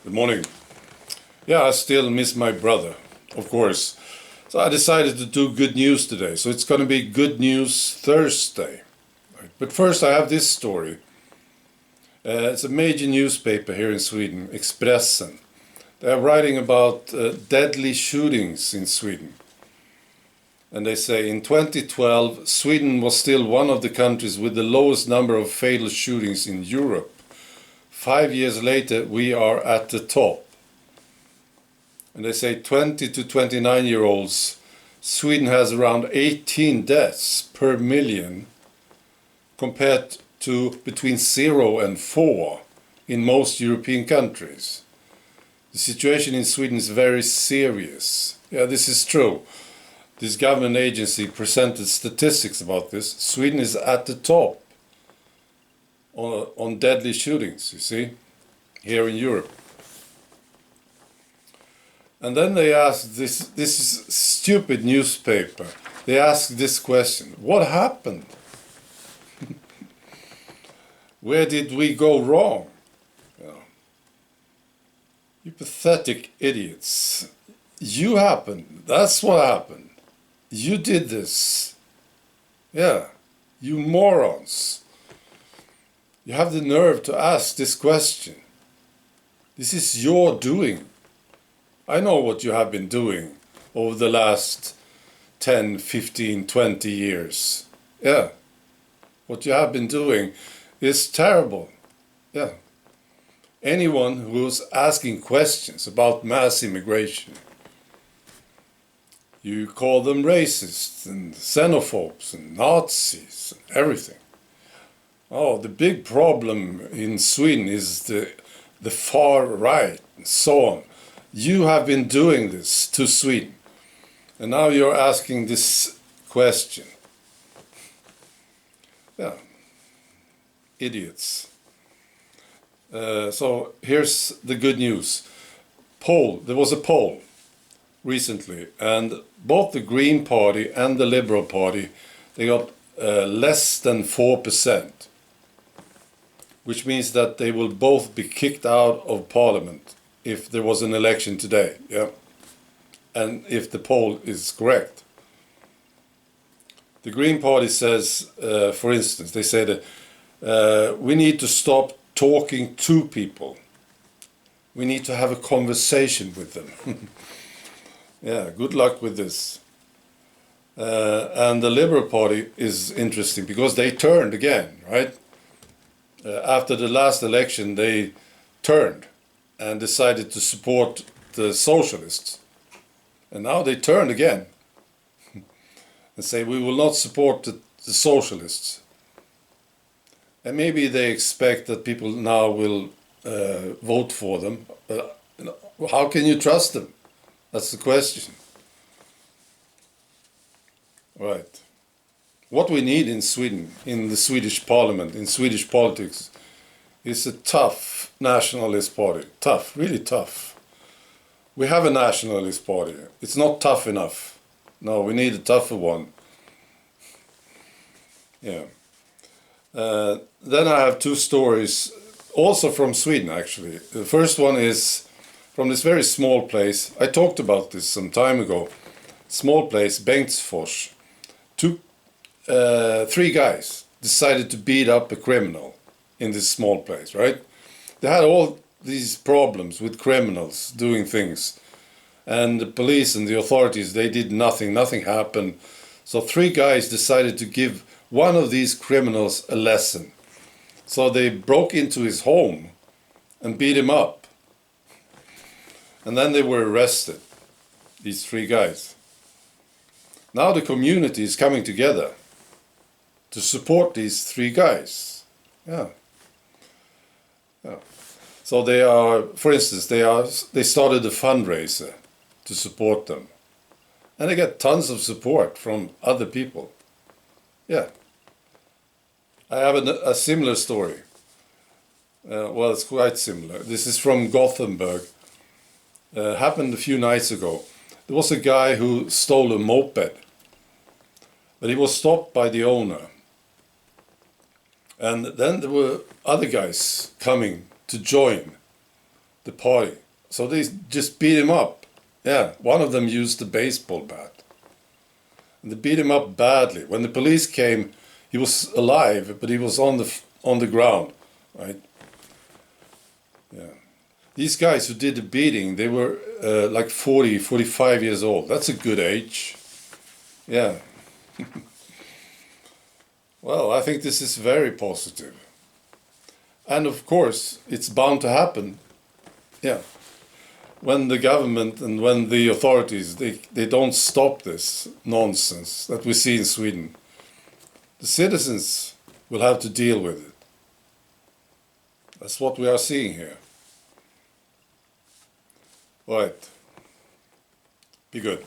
Good morning. Yeah, I still miss my brother, of course. So I decided to do good news today. So it's going to be Good News Thursday. Right. But first I have this story. It's a major newspaper here in Sweden, Expressen. They're writing about deadly shootings in Sweden. And they say in 2012, Sweden was still one of the countries with the lowest number of fatal shootings in Europe. 5 years later, we are at the top. And they say 20 to 29-year-olds, Sweden has around 18 deaths per million compared to between 0 and 4 in most European countries. The situation in Sweden is very serious. Yeah, this is true. This government agency presented statistics about this. Sweden is at the top on deadly shootings, you see, here in Europe. And then they asked this is stupid newspaper. They asked this question: what happened? Where did we go wrong? You pathetic idiots. You happened. That's what happened. You did this. Yeah, you morons. You have the nerve to ask this question. This is your doing. I know what you have been doing over the last 10, 15, 20 years. Yeah. What you have been doing is terrible. Yeah. Anyone who's asking questions about mass immigration, you call them racists and xenophobes and Nazis and everything. Oh, the big problem in Sweden is the far right and so on. You have been doing this to Sweden, and now you're asking this question. Yeah, idiots. So here's the good news. There was a poll recently, and both the Green Party and the Liberal Party, they got less than 4%, which means that they will both be kicked out of Parliament if there was an election today, yeah, and if the poll is correct. The Green Party says, for instance, they say that we need to stop talking to people. We need to have a conversation with them. Yeah, good luck with this. And the Liberal Party is interesting because they turned again, right? After the last election, they turned and decided to support the socialists. And now they turned again and say, we will not support the socialists. And maybe they expect that people now will vote for them. How can you trust them? That's the question. Right. What we need in Sweden, in the Swedish parliament, in Swedish politics, is a tough nationalist party. Tough, really tough. We have a nationalist party. It's not tough enough. No, we need a tougher one. Yeah. Then I have two stories, also from Sweden actually. The first one is from this very small place. I talked about this some time ago. Small place, Bengtsfors. Three guys decided to beat up a criminal in this small place, right? They had all these problems with criminals doing things. And the police and the authorities, they did nothing. Nothing happened. So three guys decided to give one of these criminals a lesson. So they broke into his home and beat him up. And then they were arrested, these three guys. Now the community is coming together to support these three guys. Yeah. Yeah. So they are, for instance, they started a fundraiser to support them. And they get tons of support from other people. Yeah. I have a similar story. Well, it's quite similar. This is from Gothenburg. Happened a few nights ago. There was a guy who stole a moped. But he was stopped by the owner. And then there were other guys coming to join the party. So they just beat him up. Yeah, one of them used a baseball bat. And they beat him up badly. When the police came, he was alive, but he was on the ground, right? Yeah. These guys who did the beating, they were like 40, 45 years old. That's a good age. Yeah. Well, I think this is very positive. And of course, it's bound to happen. Yeah. When the government and when the authorities, they don't stop this nonsense that we see in Sweden, the citizens will have to deal with it. That's what we are seeing here. Right. Be good.